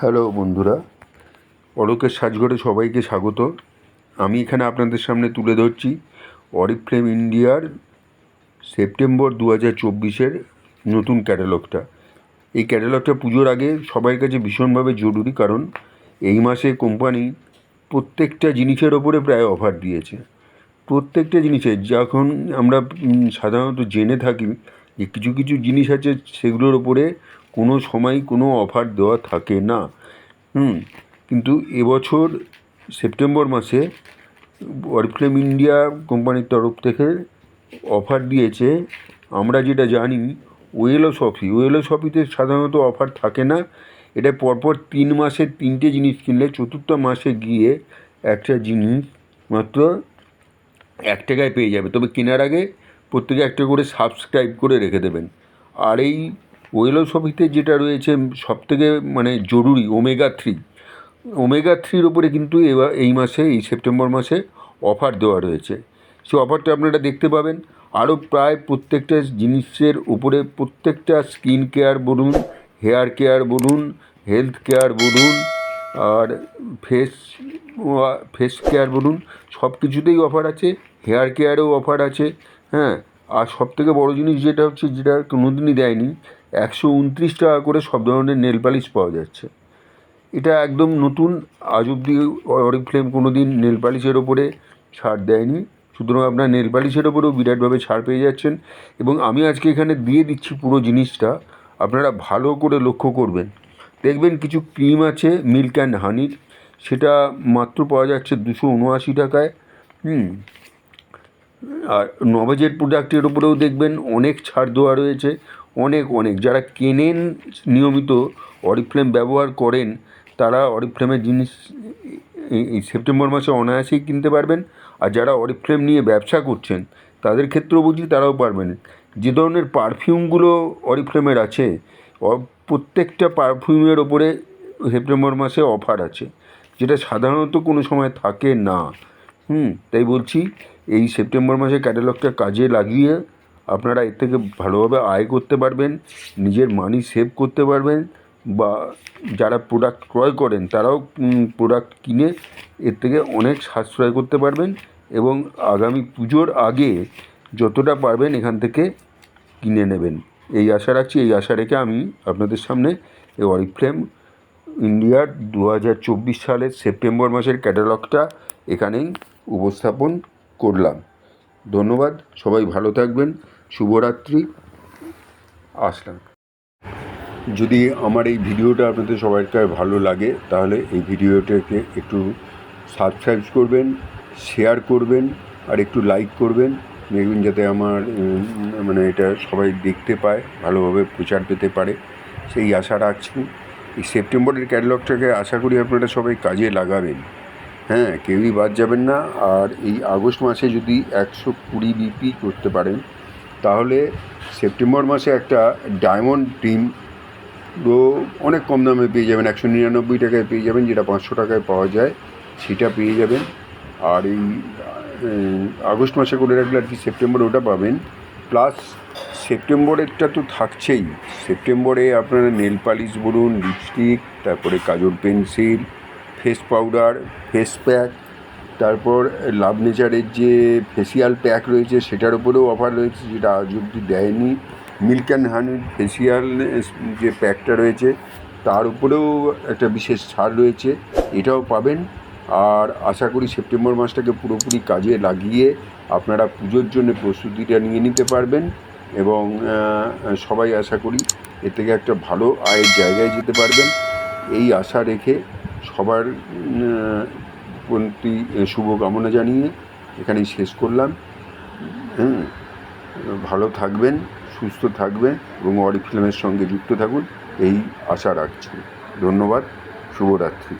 Hello বন্ধুরা, অলোকের সাজঘরে সবাইকে স্বাগত। আমি এখানে আপনাদের সামনে তুলে ধরছি অরিফ্লেম ইন্ডিয়ার সেপ্টেম্বর 2024-এর নতুন ক্যাটালগটা। এই ক্যাটালগটা পুজোর আগে সবার কাছে ভীষণভাবে জরুরি, কারণ এই মাসে কোম্পানি প্রত্যেকটা জিনিসের ওপরে প্রায় অফার দিয়েছে। প্রত্যেকটা জিনিসের যখন আমরা সাধারণত জেনে থাকি যে কিছু কিছু জিনিস আছে সেগুলোর ওপরে কোনো সময় কোনো অফার দেওয়া থাকে না। কিন্তু এবছর সেপ্টেম্বর মাসে অরিফ্লেম ইন্ডিয়া কোম্পানির তরফ থেকে অফার দিয়েছে। আমরা যেটা জানি ওয়েলসপিতে সাধারণত অফার থাকে না। এটা পরপর 3 মাসের 3টে জিনিস কিনলে চতুর্থ মাসে গিয়ে একটা জিনিস মাত্র 1 টাকায় পেয়ে যাবে, তবে কেনার আগে প্রত্যেকে একটা করে সাবস্ক্রাইব করে রেখে দেবেন। আর এই ওয়েলসপিতে যেটা রয়েছে সবথেকে জরুরি ওমেগা থ্রির ওপরে কিন্তু এই মাসে, এই সেপ্টেম্বর মাসে অফার দেওয়া রয়েছে। সেই অফারটা আপনারা দেখতে পাবেন। আরও প্রায় প্রত্যেকটা জিনিসের উপরে, প্রত্যেকটা স্কিন কেয়ার বলুন, হেয়ার কেয়ার বলুন, হেলথ কেয়ার বলুন, আর ফেস কেয়ার বলুন, সব কিছুতেই অফার আছে। হেয়ার কেয়ারেও অফার আছে। আর সবথেকে বড় জিনিস যেটা হচ্ছে, যেটা কোনোদিনই দেয়নি, 129 টাকা করে সব ধরনের নেল পালিশ পাওয়া যাচ্ছে। এটা একদম নতুন। আজ অবধি অরিফ্লেম কোনো দিন নেল পালিশের ওপরে ছাড় দেয়নি, সুতরাং আপনার নেল পালিশের ওপরেও বিরাটভাবে ছাড় পেয়ে যাচ্ছেন। এবং আমি আজকে এখানে দিয়ে দিচ্ছি পুরো জিনিসটা, আপনারা ভালো করে লক্ষ্য করবেন। দেখবেন কিছু ক্রিম আছে মিল্ক অ্যান্ড হানির, সেটা মাত্র পাওয়া যাচ্ছে 279 টাকায়। আর নভেজের প্রোডাক্টের ওপরেও দেখবেন অনেক ছাড় দেওয়া রয়েছে। অনেক যারা কেনেন, নিয়মিত অরিফ্লেম ব্যবহার করেন, তারা অরিফ্লেমের জিনিস এই সেপ্টেম্বর মাসে অনায়াসেই কিনতে পারবেন। আর যারা অরিফ্লেম নিয়ে ব্যবসা করছেন তাদের ক্ষেত্রেও বুঝি তারাও পারবেন। যে ধরনের পারফিউমগুলো অরিফ্লেমের আছে, প্রত্যেকটা পারফিউমের ওপরে সেপ্টেম্বর মাসে অফার আছে, যেটা সাধারণত কোনো সময় থাকে না। তাই বলছি, এই সেপ্টেম্বর মাসে ক্যাটালগটা কাজে লাগিয়ে আপনারা এর থেকে ভালোভাবে আয় করতে পারবেন, নিজের মানি সেভ করতে পারবেন, বা যারা প্রোডাক্ট ক্রয় করেন তারাও প্রোডাক্ট কিনে এর থেকে অনেক সাশ্রয় করতে পারবেন। এবং আগামী পুজোর আগে যতটা পারবেন এখান থেকে কিনে নেবেন, এই আশা রাখছি। এই আশা রেখে আমি আপনাদের সামনে এই অরিফ্লেম ইন্ডিয়ার 2024 সালের সেপ্টেম্বর মাসের ক্যাটালগটা এখানেই উপস্থাপন করলাম। ধন্যবাদ, সবাই ভালো থাকবেন, শুভরাত্রি, আসলাম। যদি আমার এই ভিডিওটা আপনাদের সবাইকার ভালো লাগে, তাহলে এই ভিডিওটাকে একটু সাবস্ক্রাইব করবেন, শেয়ার করবেন, আর একটু লাইক করবেন, দেখবেন যাতে আমার এটা সবাই দেখতে পায়, ভালোভাবে প্রচার পেতে পারে, সেই আশা রাখছি। এই সেপ্টেম্বরের ক্যাটালগটাকে আশা করি আপনারা সবাই কাজে লাগাবেন। কেউই বাদ যাবেন না। আর এই আগস্ট মাসে যদি 120 বিপি করতে পারেন, তাহলে সেপ্টেম্বর মাসে একটা ডায়মন্ড টিম অনেক কম দামে পেয়ে যাবেন, 199 টাকায় পেয়ে যাবেন, যেটা 500 টাকায় পাওয়া যায়, সেটা পেয়ে যাবেন। আর এই আগস্ট মাসে করে রাখলে আর কি সেপ্টেম্বরে ওটা পাবেন। প্লাস সেপ্টেম্বরেরটা তো থাকছেই। সেপ্টেম্বরে আপনারা নেল পালিশ বলুন, লিপস্টিক, তারপরে kajal pencil, face powder, face pack, তারপর লাভ নেচারের যে ফেসিয়াল প্যাক রয়েছে সেটার উপরেও অফার রয়েছে, যেটা আজ অবধি দেয়নি। মিল্ক অ্যান্ড হানির ফেসিয়াল যে প্যাকটা রয়েছে তার উপরেও একটা বিশেষ ছাড় রয়েছে, এটাও পাবেন। আর আশা করি সেপ্টেম্বর মাসটাকে পুরোপুরি কাজে লাগিয়ে আপনারা পুজোর জন্য প্রস্তুতিটা নিয়ে নিতে পারবেন। এবং সবাই আশা করি এর থেকে একটা ভালো আয়ের জায়গায় যেতে পারবেন, এই আশা রেখে সবার প্রতি শুভকামনা জানিয়ে এখানেই শেষ করলাম। ভালো থাকবেন, সুস্থ থাকবেন এবং অরিফ্লেমের সঙ্গে যুক্ত থাকুন, এই আশা রাখছি। ধন্যবাদ, শুভরাত্রি।